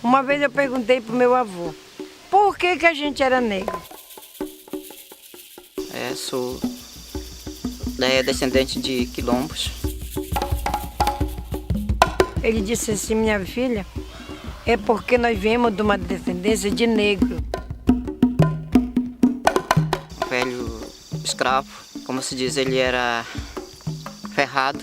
Uma vez eu perguntei pro meu avô, por que que a gente era negro? Sou descendente de quilombos. Ele disse assim, minha filha, é porque nós viemos de uma descendência de negro. Um velho escravo, como se diz, ele era ferrado.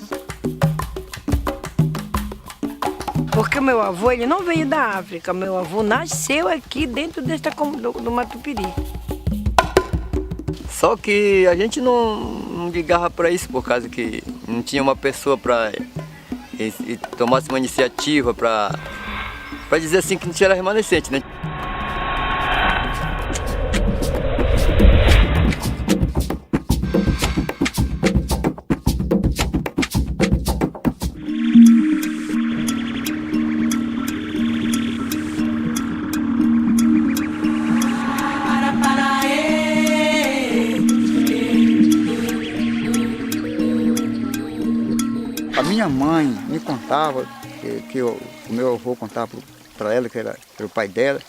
Porque o meu avô, ele não veio da África, meu avô nasceu aqui dentro do Matupiri. Só que a gente não ligava para isso, por causa que não tinha uma pessoa para tomasse uma iniciativa para dizer assim que a gente era remanescente, né? A minha mãe me contava, que o meu avô contava para ela, que era o pai dela,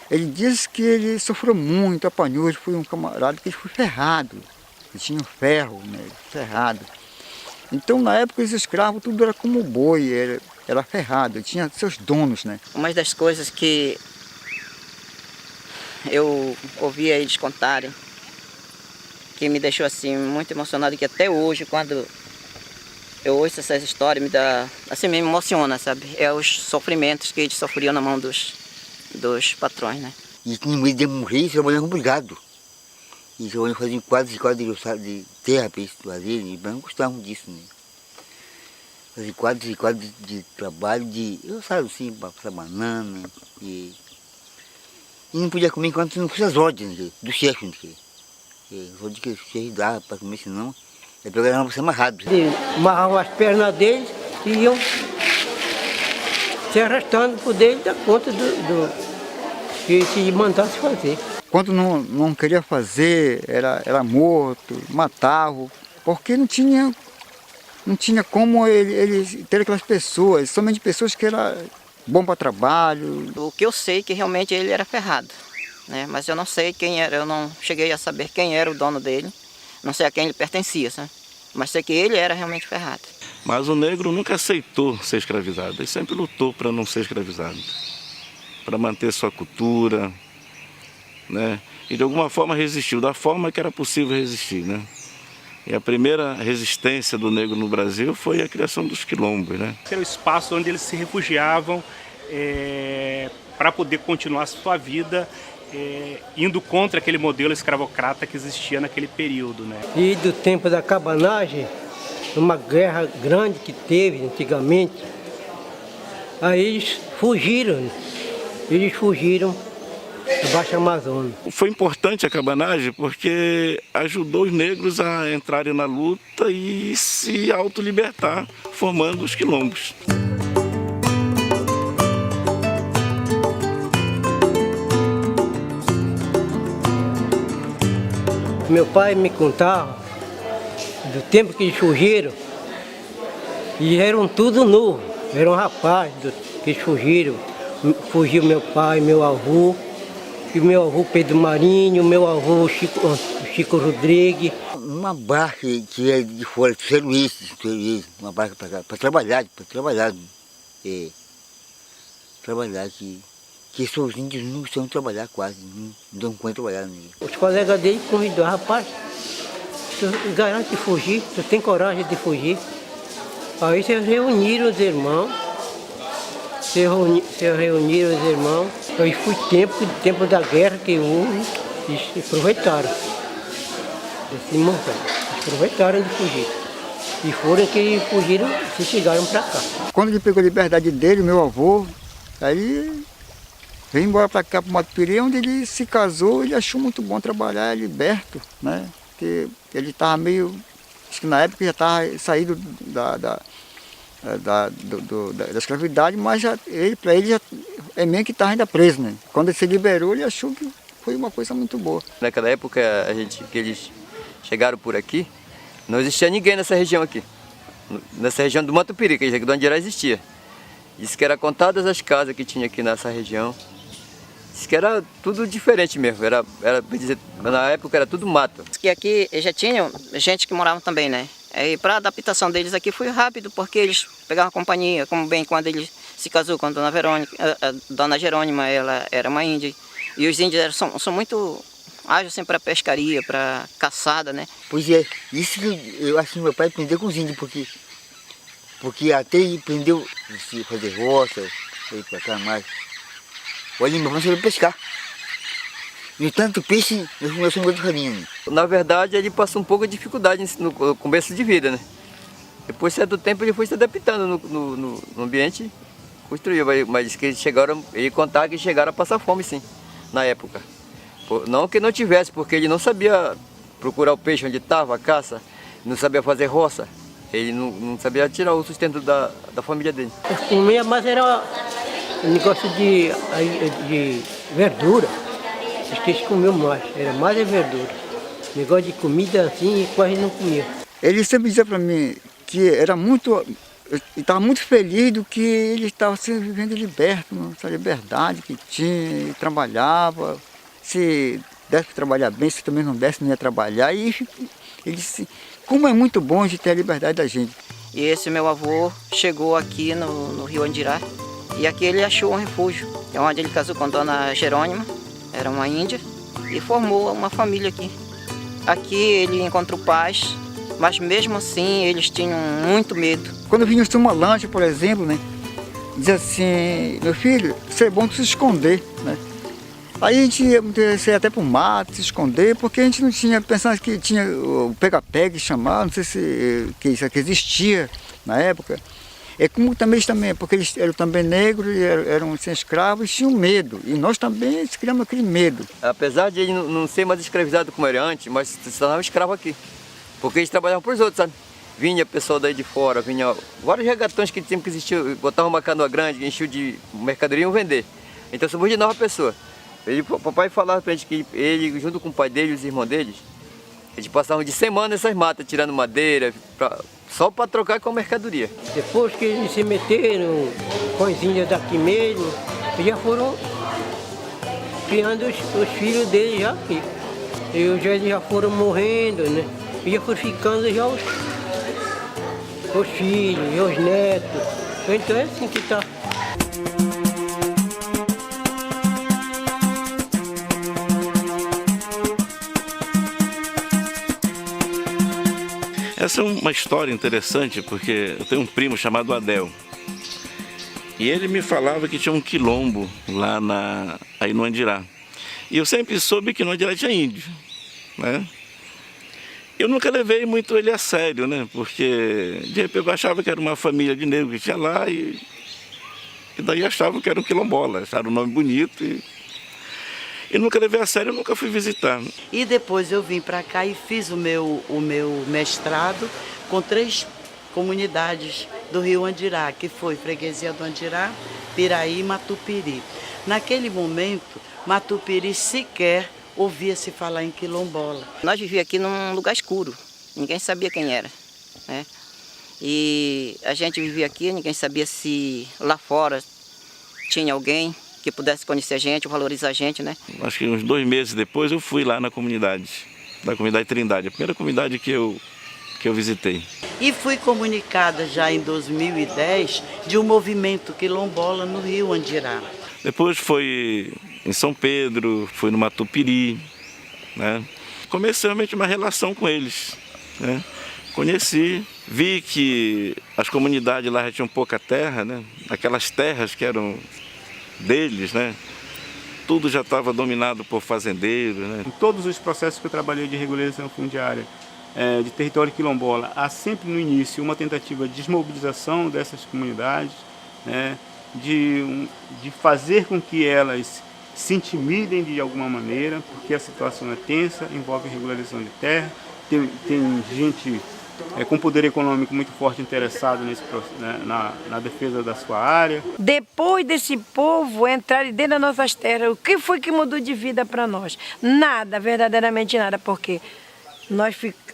ele disse que ele sofreu muito, apanhou, ele foi um camarada que ele foi ferrado, ele tinha ferro, né, ferrado. Então na época os escravos tudo era como boi, era ferrado, ele tinha seus donos, né. Uma das coisas que eu ouvia eles contarem, que me deixou assim muito emocionado, que até hoje, quando eu ouço essas histórias, me dá, assim, me emociona, sabe? É os sofrimentos que eles sofriam na mão dos patrões, né? E tinha medo de morrer e trabalhando com brigado. E trabalhando fazendo quadros de terra para eles fazerem, e não gostavam disso, né? Fazer quadros e quadros de trabalho, eu sabe assim, para passar banana, e não podia comer enquanto não fosse as ordens do chefe, né? As ordens que o chefe dava para comer, senão ele pegava para ser amarrado. Amarravam as pernas deles e iam se arrastando por dentro da conta do que se mandasse fazer. Quando não queria fazer, era morto, matava, porque não tinha como ele ter aquelas pessoas, somente pessoas que eram bom para trabalho. O que eu sei é que realmente ele era ferrado, né? Mas eu não sei quem era, eu não cheguei a saber quem era o dono dele. Não sei a quem ele pertencia, sabe? Mas sei que ele era realmente ferrado. Mas o negro nunca aceitou ser escravizado, ele sempre lutou para não ser escravizado, para manter sua cultura, né? E de alguma forma resistiu, da forma que era possível resistir, né? E a primeira resistência do negro no Brasil foi a criação dos quilombos, né? Era o espaço onde eles se refugiavam para poder continuar a sua vida, indo contra aquele modelo escravocrata que existia naquele período, né? E do tempo da cabanagem, uma guerra grande que teve antigamente, aí eles fugiram da Baixa Amazônia. Foi importante a cabanagem porque ajudou os negros a entrarem na luta e se autolibertar, formando os quilombos. Meu pai me contava do tempo que eles fugiram, e eram tudo novo, eram rapazes que eles fugiram. Fugiu meu pai, meu avô, e meu avô Pedro Marinho, meu avô Chico Rodrigues. Uma barca que é de fora, serviço, uma barca para trabalhar, que os índios não gostam de trabalhar quase, não dão conta de trabalhar. Os colegas dele convidaram, rapaz, tu garante de fugir, tu tem coragem de fugir. Aí se reuniram os irmãos, aí foi tempo da guerra que houve, e aproveitaram. Aproveitaram de fugir. E foram que fugiram e chegaram para cá. Quando ele pegou a liberdade dele, meu avô, aí veio embora para cá, para o Matupiri, onde ele se casou, ele achou muito bom trabalhar, liberto, né? Porque ele estava meio, acho que na época já estava saído da escravidade, mas para ele já é meio que estava ainda preso, né? Quando ele se liberou, ele achou que foi uma coisa muito boa. Naquela época que eles chegaram por aqui, não existia ninguém nessa região aqui. Nessa região do Matupiri, que onde já existia. Disse que era contadas as casas que tinha aqui nessa região. Disse que era tudo diferente mesmo, na época era tudo mato. Que aqui já tinham gente que morava também, né? E para a adaptação deles aqui foi rápido, porque eles pegavam a companhia, como bem quando ele se casou com a Dona Verônica, a Dona Jerônima, ela era uma índia. E os índios são muito ágeis assim, para pescaria, para caçada, né? Pois é, isso que eu acho que meu pai aprendeu com os índios, porque até ele aprendeu a fazer roça, ir para cá mais. Olha, meu pai sabia pescar. E tanto peixe, nós somos muito rarinhos. Na verdade, ele passou um pouco de dificuldade no começo de vida, né? Depois, certo tempo, ele foi se adaptando no ambiente, construiu, mas que ele contava que chegaram a passar fome, sim, na época. Não que não tivesse, porque ele não sabia procurar o peixe onde estava, a caça, não sabia fazer roça, ele não sabia tirar o sustento da família dele. Eu comia, mas era um negócio de verdura. Acho que eles comiam mais, era mais a verdura. Negócio de comida assim, quase não comia. Ele sempre dizia para mim que era muito, estava muito feliz do que ele estava se vivendo liberto, essa liberdade que tinha, ele trabalhava, se desse para trabalhar bem, se também não desse, não ia trabalhar. E ele disse, como é muito bom de ter a liberdade da gente. E esse meu avô chegou aqui no Rio Andirá, e aqui ele achou um refúgio, onde ele casou com a Dona Jerônima, era uma índia, e formou uma família aqui. Aqui ele encontrou paz, mas mesmo assim eles tinham muito medo. Quando vinha uma lancha, por exemplo, né, dizia assim, meu filho, isso é bom tu se esconder, né? Aí a gente ia até para o mato, se esconder, porque a gente não tinha, pensando que tinha o pega-pega, chamar, não sei se isso aqui existia na época. É como também porque eles eram também negros, eram sem escravos, tinham medo. E nós também criamos aquele medo. Apesar de ele não ser mais escravizado como era antes, mas se tornava escravo aqui. Porque eles trabalhavam para os outros, sabe? Vinha pessoal daí de fora, vinha vários regatões que sempre existiam, botavam uma canoa grande, enchiam de mercadoria e iam vender. Então subordinava a pessoa. O papai falava pra gente que ele, junto com o pai dele e os irmãos deles, eles passavam de semana nessas matas, tirando madeira, só para trocar com a mercadoria. Depois que eles se meteram com as índias daqui mesmo, eles já foram criando os filhos deles já aqui. Eles já foram morrendo, né? E já foram ficando já os filhos, e os netos. Então é assim que está. Essa é uma história interessante, porque eu tenho um primo chamado Adel. E ele me falava que tinha um quilombo lá aí no Andirá. E eu sempre soube que no Andirá tinha índio, né? Eu nunca levei muito ele a sério, né? Porque de repente eu achava que era uma família de negros que tinha lá e daí achava que era um quilombola, acharam o nome bonito e nunca levei a sério, eu nunca fui visitar. E depois eu vim para cá e fiz o meu mestrado com 3 comunidades do Rio Andirá, que foi Freguesia do Andirá, Piraí e Matupiri. Naquele momento, Matupiri sequer ouvia-se falar em quilombola. Nós vivíamos aqui num lugar escuro, ninguém sabia quem era, né? E a gente vivia aqui, ninguém sabia se lá fora tinha alguém que pudesse conhecer a gente, valorizar a gente, né? Acho que uns 2 meses depois eu fui lá na comunidade Trindade, a primeira comunidade que eu visitei. E fui comunicada já em 2010 de um movimento quilombola no Rio Andirá. Depois foi em São Pedro, fui no Matupiri, né? Comecei realmente uma relação com eles, né? Conheci, vi que as comunidades lá já tinham pouca terra, né? Aquelas terras que eram deles, né? Tudo já estava dominado por fazendeiros, né? Em todos os processos que eu trabalhei de regularização fundiária de território quilombola, há sempre no início uma tentativa de desmobilização dessas comunidades, né? De fazer com que elas se intimidem de alguma maneira, porque a situação é tensa, envolve regularização de terra, tem gente com poder econômico muito forte interessado na defesa da sua área. Depois desse povo entrar dentro das nossas terras, o que foi que mudou de vida para nós? Nada, verdadeiramente nada, porque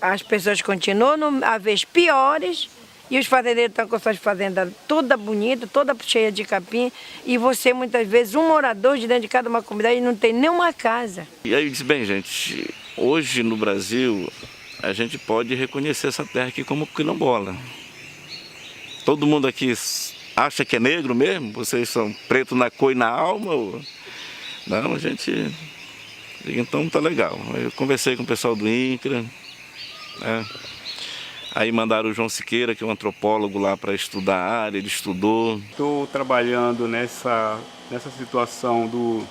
as pessoas continuam a vez piores E os fazendeiros estão com suas fazendas toda bonita, toda cheia de capim. E você, muitas vezes, um morador de dentro de cada uma comunidade não tem nenhuma casa. E aí eu disse, bem, gente, hoje no Brasil a gente pode reconhecer essa terra aqui como quilombola. Todo mundo aqui acha que é negro mesmo? Vocês são preto na cor e na alma? Ou... Não, a gente... Então tá legal. Eu conversei com o pessoal do INCRA, né? Aí mandaram o João Siqueira, que é um antropólogo lá para estudar a área, ele estudou. Estou trabalhando nessa situação do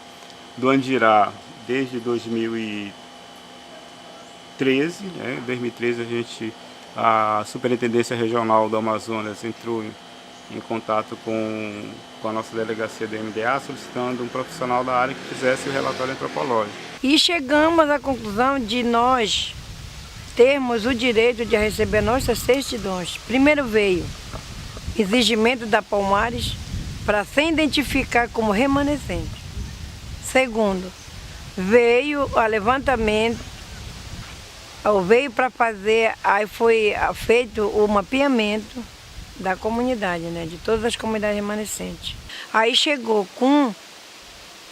Andirá desde 2013. Né? Em 2013 a Superintendência Regional do Amazonas entrou em contato com a nossa delegacia do MDA, solicitando um profissional da área que fizesse o relatório antropológico. E chegamos à conclusão de nós termos o direito de receber nossas certidões. Primeiro veio exigimento da Palmares para se identificar como remanescente. Segundo, veio o levantamento, veio para fazer, aí foi feito o mapeamento da comunidade, né, de todas as comunidades remanescentes. Aí chegou com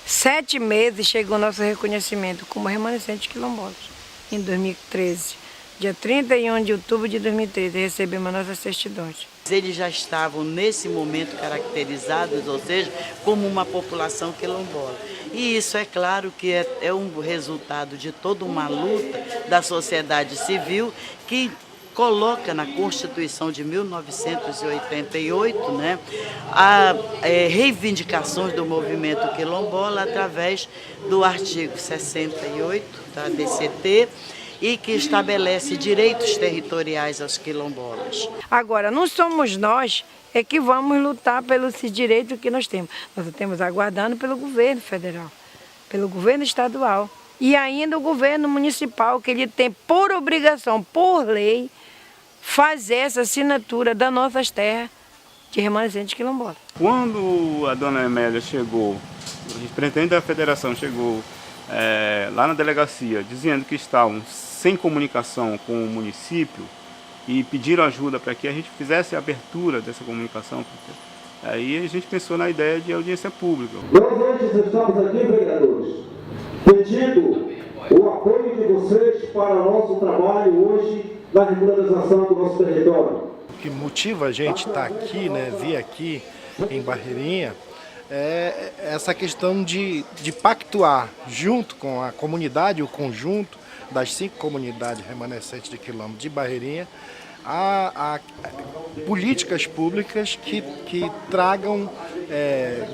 7 meses, chegou o nosso reconhecimento como remanescente quilombolas, em 2013. Dia 31 de outubro de 2013, recebemos nossas certidões. Eles já estavam, nesse momento, caracterizados, ou seja, como uma população quilombola. E isso, é claro, que é um resultado de toda uma luta da sociedade civil que coloca na Constituição de 1988, né, reivindicações do movimento quilombola através do artigo 68 da DCT, e que estabelece direitos territoriais aos quilombolas. Agora, não somos nós que vamos lutar pelos direitos que nós temos. Nós estamos aguardando pelo governo federal, pelo governo estadual e ainda o governo municipal, que ele tem por obrigação, por lei, fazer essa assinatura das nossas terras de remanescentes quilombolas. Quando a dona Emélia chegou, o representante da federação chegou lá na delegacia dizendo que estavam sem comunicação com o município e pediram ajuda para que a gente fizesse a abertura dessa comunicação, aí a gente pensou na ideia de audiência pública. Nós hoje estamos aqui, vereadores, pedindo o apoio de vocês para o nosso trabalho hoje na regularização do nosso território. O que motiva a gente estar aqui, né, vir aqui em Barreirinha, é essa questão de pactuar junto com a comunidade, o conjunto das 5 comunidades remanescentes de quilombo de Barreirinha, a políticas públicas que tragam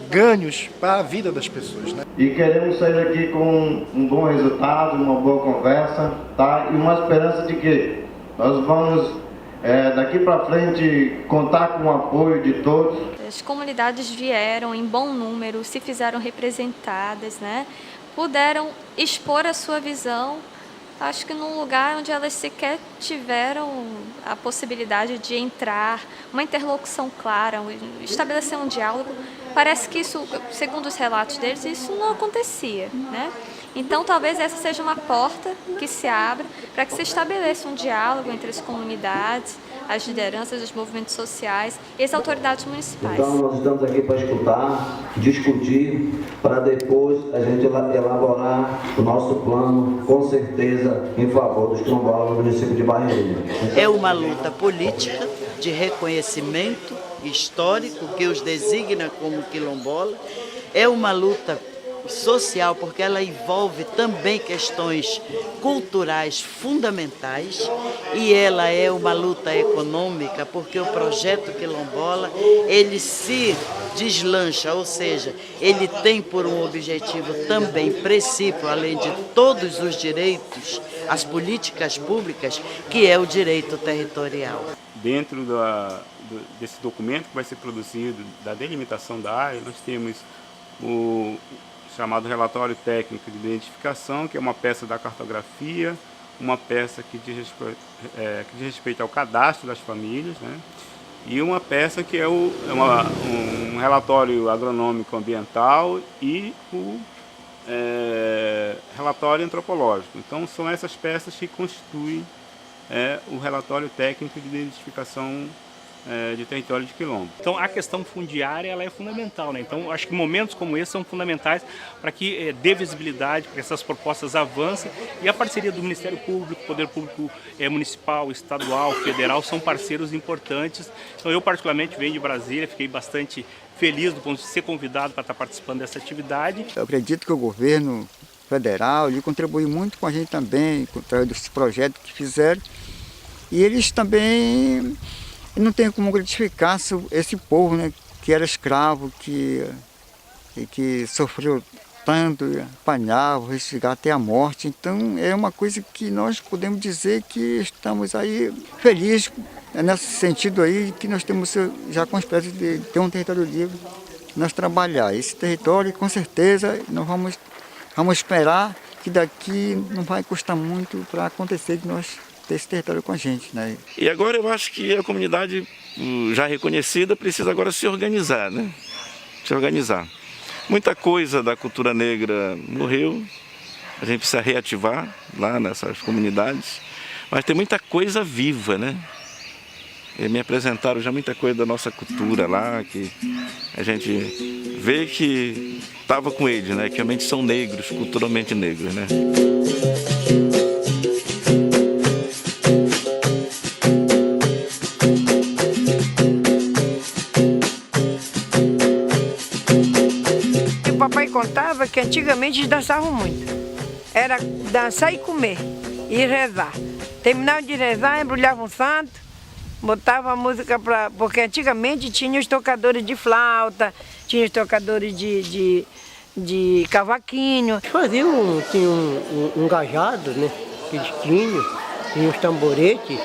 ganhos para a vida das pessoas, né? E queremos sair aqui com um bom resultado, uma boa conversa, tá? E uma esperança de que nós vamos daqui para frente contar com o apoio de todos. As comunidades vieram em bom número, se fizeram representadas, né? Puderam expor a sua visão, acho que num lugar onde elas sequer tiveram a possibilidade de entrar, uma interlocução clara, estabelecer um diálogo. Parece que isso, segundo os relatos deles, isso não acontecia, né? Então, talvez essa seja uma porta que se abra para que se estabeleça um diálogo entre as comunidades, as lideranças dos movimentos sociais e as autoridades municipais. Então, nós estamos aqui para escutar, discutir, para depois a gente elaborar o nosso plano, com certeza, em favor dos quilombolas do município de Barreirinha. É uma luta política de reconhecimento histórico que os designa como quilombola, é uma luta social, porque ela envolve também questões culturais fundamentais, e ela é uma luta econômica, porque o projeto quilombola, ele se deslancha, ou seja, ele tem por um objetivo também princípio, além de todos os direitos, as políticas públicas, que é o direito territorial. Dentro desse documento que vai ser produzido, da delimitação da área, nós temos o chamado relatório técnico de identificação, que é uma peça da cartografia, uma peça que diz respeito ao cadastro das famílias, né? E uma peça que é um relatório agronômico ambiental e o relatório antropológico. Então são essas peças que constituem o relatório técnico de identificação de território de quilombo. Então a questão fundiária ela é fundamental, né? Então acho que momentos como esse são fundamentais para que dê visibilidade, para que essas propostas avancem, e a parceria do Ministério Público, Poder Público Municipal, Estadual, Federal são parceiros importantes. Então eu particularmente venho de Brasília, fiquei bastante feliz do ponto de ser convidado para estar participando dessa atividade. Eu acredito que o governo federal ele contribuiu muito com a gente também, com esses projetos que fizeram, e eles também não tem como gratificar esse povo, né, que era escravo, que sofreu tanto, apanhava, chegava até a morte. Então é uma coisa que nós podemos dizer que estamos aí felizes nesse sentido aí, que nós temos já com a esperança de ter um território livre, nós trabalhar. Esse território, com certeza, nós vamos esperar que daqui não vai custar muito para acontecer de nós ter esse território com a gente, né? E agora eu acho que a comunidade já reconhecida precisa agora se organizar, né? Se organizar. Muita coisa da cultura negra morreu, a gente precisa reativar lá nessas comunidades, mas tem muita coisa viva, né? E me apresentaram já muita coisa da nossa cultura lá, que a gente vê que estava com eles, né? Que realmente são negros, culturalmente negros, né? O papai contava que antigamente eles dançavam muito. Era dançar e comer, e rezar. Terminavam de rezar, embrulhavam um santo, botava a música para... Porque antigamente tinha os tocadores de flauta, tinha os tocadores de cavaquinho. Tinha um gajado, né, que eles tinha os tamboretes,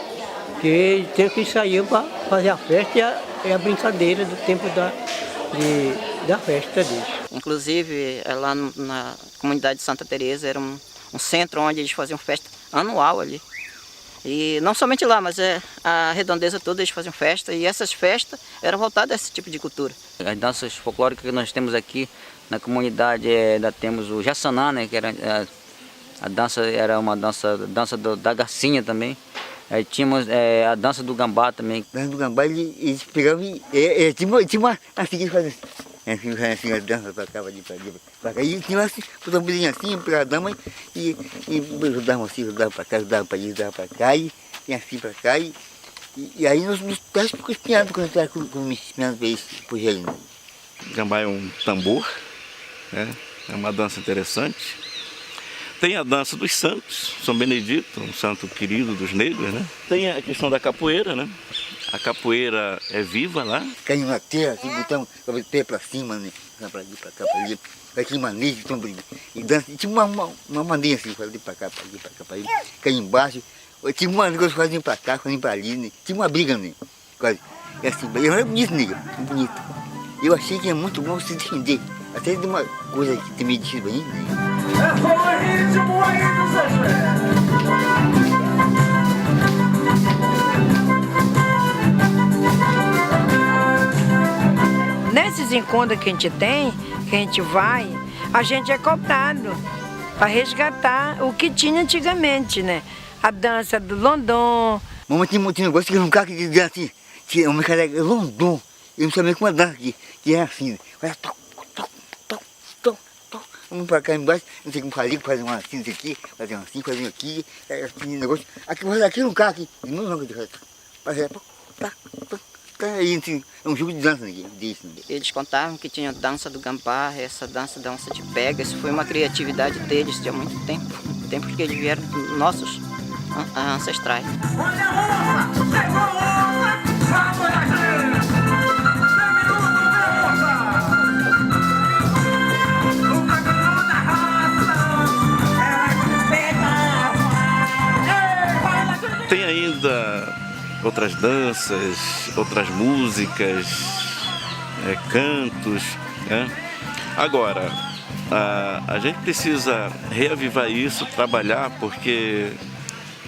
que eles sempre saíam para fazer a festa e a brincadeira do tempo da festa deles. Inclusive, lá na comunidade de Santa Teresa era um centro onde eles faziam festa anual ali. E não somente lá, mas a redondeza toda eles faziam festa, e essas festas eram voltadas a esse tipo de cultura. As danças folclóricas que nós temos aqui na comunidade, temos o Jassanã, né, que era a dança, era uma dança da garcinha também. Aí tínhamos a dança do gambá também. A dança do gambá, eles pegavam e tinha uma assim que eles faziam assim, a dança para cá, para cá. E tinha assim, o tamborinho assim, para a dama, e rodavam assim, rodavam para cá, rodavam para ali, rodavam para cá, e assim para cá. E aí nós ficamos espinhados quando estava com espinhados para isso, por ele. Gambá é um tambor, né? É uma dança interessante. Tem a dança dos santos, São Benedito, um santo querido dos negros, né? Tem a questão da capoeira, né? A capoeira é viva lá. Caiu na terra, assim, botamos o pé para cima, né? Para ali, para cá, para ali. Aquele manejo, e dança. Tinha uma maneira assim, para ali, para cá, para ali, para cá, para ali. Caiu embaixo. Tinha uma negócio fazendo para cá, fazendo para ali, né? Tinha uma briga, né? Quase. E assim, eu era bonito, nega, bonito. Eu achei que era muito bom se defender. Até de uma coisa que tem meio de bem, né? Nesses encontros que a gente tem, que a gente vai, a gente é cobrado para resgatar o que tinha antigamente, né? A dança do London. Mamãe tinha um negócio que nunca dizia assim, tinha uma cara London. Eu não sabia como a dança que era assim, né? Vamos para cá embaixo, não sei como fazer uma assim, aqui, fazer uma assim, fazer aqui, assim, negócio. Aqui no carro, aqui, não de reto. Aí, assim, é um jogo de dança disso. Eles contavam que tinha a dança do gambá, essa dança de pega. Isso foi uma criatividade deles de há muito tempo. Tempo que eles vieram dos nossos ancestrais. Tem ainda outras danças, outras músicas, cantos, né? Agora, a gente precisa reavivar isso, trabalhar, porque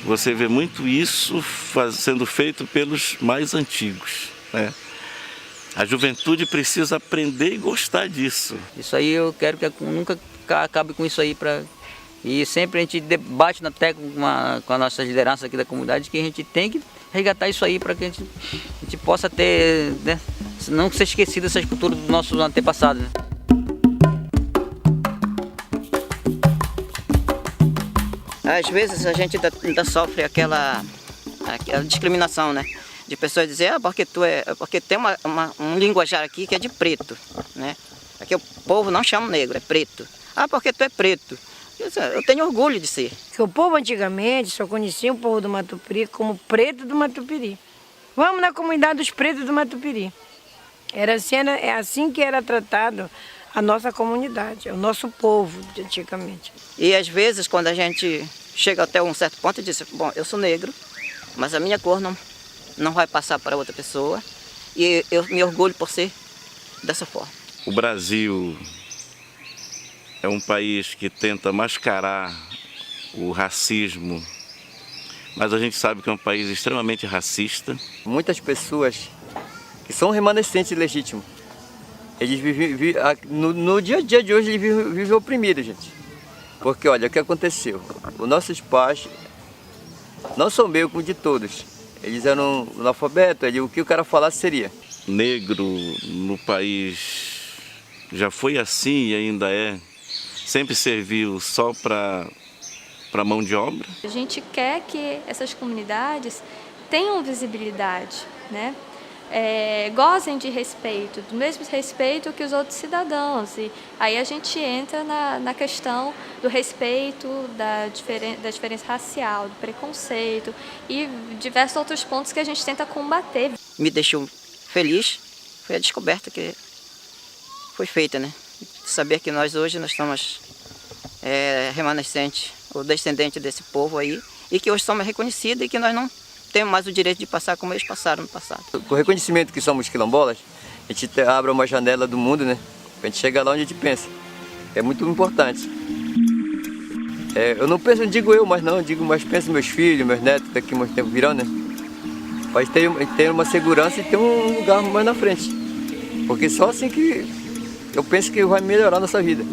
você vê muito isso sendo feito pelos mais antigos, né? A juventude precisa aprender e gostar disso. Isso aí eu quero que nunca acabe com isso aí. E sempre a gente debate na tecla com a nossa liderança aqui da comunidade que a gente tem que resgatar isso aí para que a gente possa ter, né, não ser esquecido essa cultura dos nossos antepassados, né? Às vezes a gente ainda sofre aquela discriminação, né? De pessoas dizer, porque tem um linguajar aqui que é de preto, né? Aqui o povo não chama negro, é preto. Ah, porque tu é preto. Eu tenho orgulho de ser. Que o povo antigamente só conhecia o povo do Matupiri como preto do Matupiri. Vamos na comunidade dos pretos do Matupiri. É assim que era tratado a nossa comunidade, o nosso povo de antigamente. E às vezes quando a gente chega até um certo ponto e diz, bom, eu sou negro, mas a minha cor não vai passar para outra pessoa e eu me orgulho por ser dessa forma. O Brasil é um país que tenta mascarar o racismo, mas a gente sabe que é um país extremamente racista. Muitas pessoas que são remanescentes legítimos, eles vivem, no dia a dia de hoje, eles vivem oprimidos, gente. Porque olha, o que aconteceu? Os nossos pais não são meio como de todos. Eles eram analfabetos, o que o cara falasse seria. Negro no país já foi assim e ainda é. Sempre serviu só para mão de obra. A gente quer que essas comunidades tenham visibilidade, né? Gozem de respeito, do mesmo respeito que os outros cidadãos. E aí a gente entra na questão do respeito, da diferença racial, do preconceito e diversos outros pontos que a gente tenta combater. Me deixou feliz, foi a descoberta que foi feita, né? Saber que nós hoje somos remanescentes, ou descendentes desse povo aí, e que hoje somos reconhecidos e que nós não temos mais o direito de passar como eles passaram no passado. Com o reconhecimento que somos quilombolas, a gente abre uma janela do mundo, né? Pra gente chegar lá onde a gente pensa. É muito importante. Eu não penso, não digo eu, mas penso meus filhos, meus netos, daqui a muito tempo virão, né? Para ter uma segurança e ter um lugar mais na frente. Porque só assim que eu penso que vai melhorar a nossa vida.